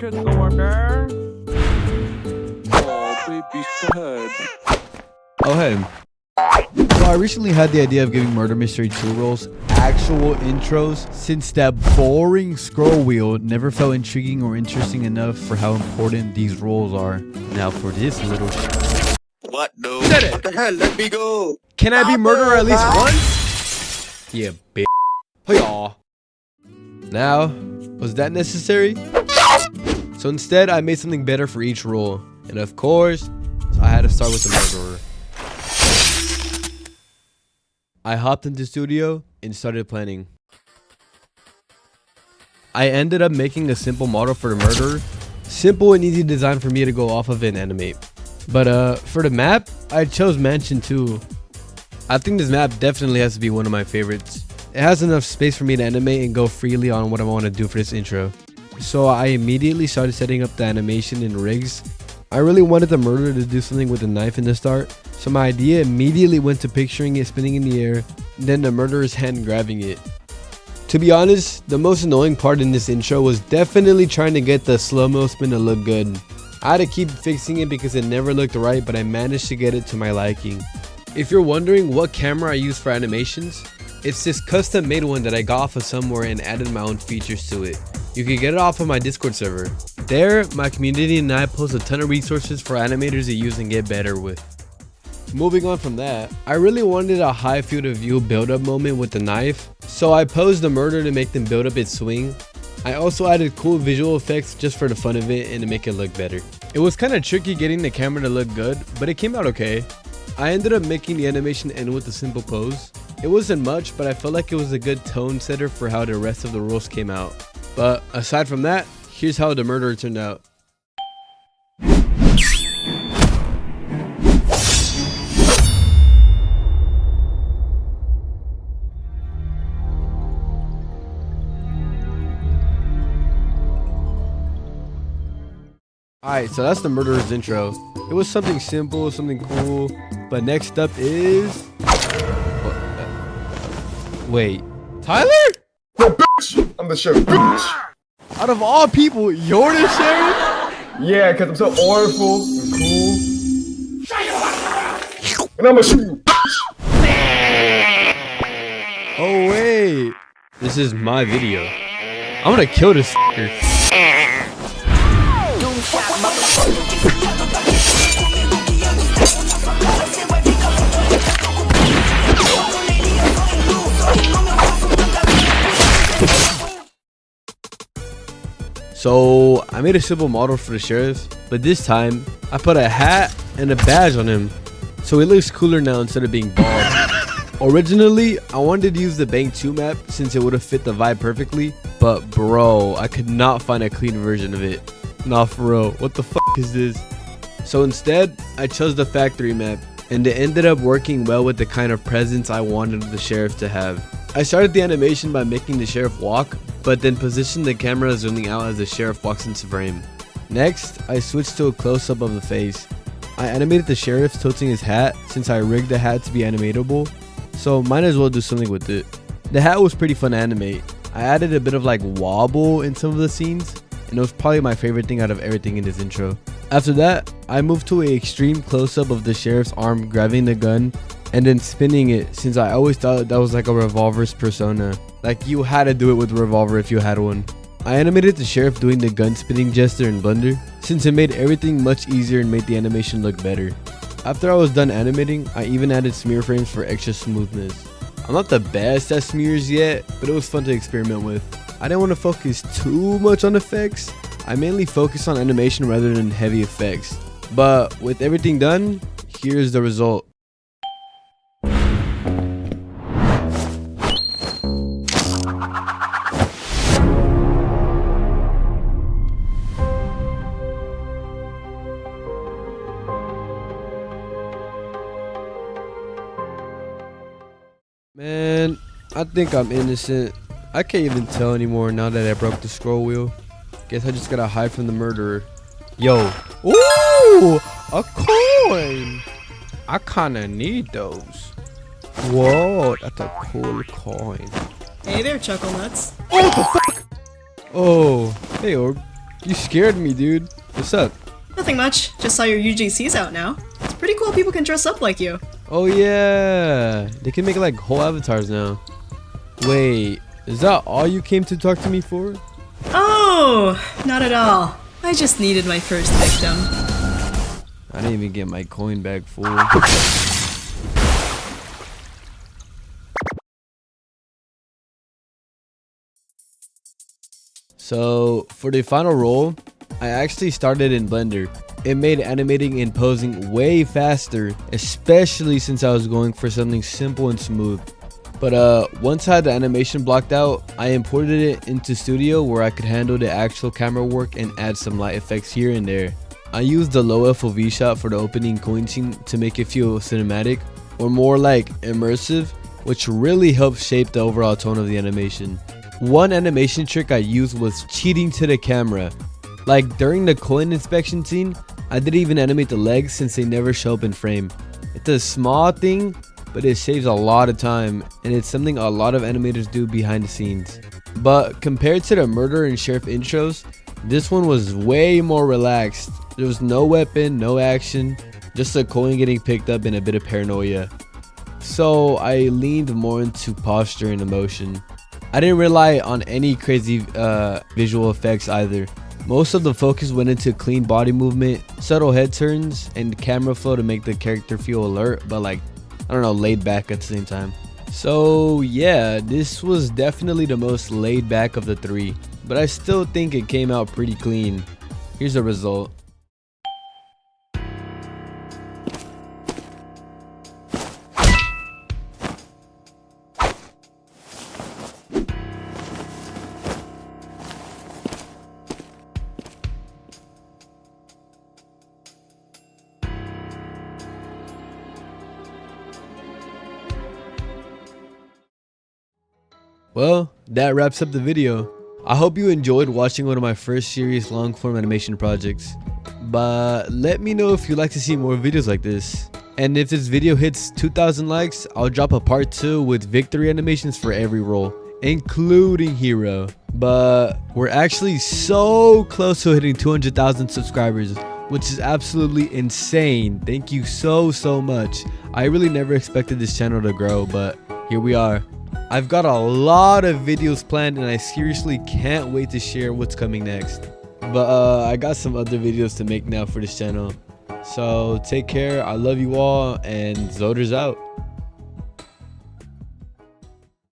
Market order. Oh, baby, go ahead. Oh, hey. So I recently had the idea of giving Murder Mystery 2 rolls actual intros, since that boring scroll wheel never felt intriguing or interesting enough for how important these rolls are. Now for this little What, dude? Said it. What the hell? Let me go. Can I be murderer at least once? Yeah, bitch. Hey, y'all. Now, was that necessary? So instead, I made something better for each roll. And of course, I had to start with the murderer. I hopped into studio and started planning. I ended up making a simple model for the murderer. Simple and easy design for me to go off of and animate. But for the map, I chose Mansion 2. I think this map definitely has to be one of my favorites. It has enough space for me to animate and go freely on what I want to do for this intro. So I immediately started setting up the animation and rigs. I really wanted the murderer to do something with a knife in the start, so my idea immediately went to picturing it spinning in the air, then the murderer's hand grabbing it. To be honest, the most annoying part in this intro was definitely trying to get the slow-mo spin to look good. I had to keep fixing it because it never looked right, but I managed to get it to my liking. If you're wondering what camera I use for animations, it's this custom made one that I got off of somewhere and added my own features to it. You can get it off of my Discord server. There, my community and I post a ton of resources for animators to use and get better with. Moving on from that, I really wanted a high field of view build up moment with the knife, so I posed the murder to make them build up its swing. I also added cool visual effects just for the fun of it and to make it look better. It was kind of tricky getting the camera to look good, but it came out okay. I ended up making the animation end with a simple pose. It wasn't much, but I felt like it was a good tone setter for how the rest of the rolls came out. But aside from that, here's how the murderer turned out. Alright, so that's the murderer's intro. It was something simple, something cool. But next up is... Wait, Tyler? Yo, bitch! I'm the sheriff, bitch! Out of all people, you're the sheriff? Yeah, cause I'm so orful and cool. And I'ma shoot you, bitch! Oh wait, this is my video. I'm gonna kill this fucker. So I made a simple model for the sheriff, but this time I put a hat and a badge on him, so he looks cooler now instead of being bald. Originally, I wanted to use the Bank 2 map since it would have fit the vibe perfectly, but bro, I could not find a clean version of it. Nah, for real, what the fuck is this? So instead, I chose the factory map, and it ended up working well with the kind of presence I wanted the sheriff to have. I started the animation by making the sheriff walk, but then positioned the camera zooming out as the sheriff walks into frame. Next, I switched to a close-up of the face. I animated the sheriff tilting his hat since I rigged the hat to be animatable, so might as well do something with it. The hat was pretty fun to animate. I added a bit of like wobble in some of the scenes, and it was probably my favorite thing out of everything in this intro. After that, I moved to an extreme close-up of the sheriff's arm grabbing the gun and then spinning it, since I always thought that was like a revolver's persona. Like you had to do it with a revolver if you had one. I animated the sheriff doing the gun spinning gesture in Blender, since it made everything much easier and made the animation look better. After I was done animating, I even added smear frames for extra smoothness. I'm not the best at smears yet, but it was fun to experiment with. I didn't want to focus too much on effects. I mainly focused on animation rather than heavy effects. But with everything done, here's the result. Man, I think I'm innocent. I can't even tell anymore now that I broke the scroll wheel. Guess I just gotta hide from the murderer. Yo. Ooh! A coin! I kinda need those. Whoa, that's a cool coin. Hey there, Chuckle Nuts. Oh, what the fuck? Oh, hey Orb. You scared me, dude. What's up? Nothing much. Just saw your UGC's out now. It's pretty cool people can dress up like you. Oh yeah, they can make like whole avatars now. Wait, is that all you came to talk to me for? Oh, not at all. I just needed my first victim. I didn't even get my coin back full. So for the final role, I actually started in Blender. It made animating and posing way faster, especially since I was going for something simple and smooth. But once I had the animation blocked out, I imported it into Studio where I could handle the actual camera work and add some light effects here and there. I used the low FOV shot for the opening coin scene to make it feel cinematic, or more like immersive, which really helped shape the overall tone of the animation. One animation trick I used was cheating to the camera. Like during the coin inspection scene, I didn't even animate the legs since they never show up in frame. It's a small thing, but it saves a lot of time, and it's something a lot of animators do behind the scenes. But compared to the murder and sheriff intros, this one was way more relaxed. There was no weapon, no action, just a coin getting picked up and a bit of paranoia. So I leaned more into posture and emotion. I didn't rely on any crazy visual effects either. Most of the focus went into clean body movement, subtle head turns, and camera flow to make the character feel alert, but like, I don't know, laid back at the same time. So yeah, this was definitely the most laid back of the three, but I still think it came out pretty clean. Here's the result. Well, that wraps up the video. I hope you enjoyed watching one of my first serious long form animation projects. But let me know if you'd like to see more videos like this. And if this video hits 2,000 likes, I'll drop a part 2 with victory animations for every role, including hero. But we're actually so close to hitting 200,000 subscribers, which is absolutely insane. Thank you so much. I really never expected this channel to grow, but here we are. I've got a lot of videos planned and I seriously can't wait to share what's coming next. But I got some other videos to make now for this channel. So take care, I love you all, and Zoder's out.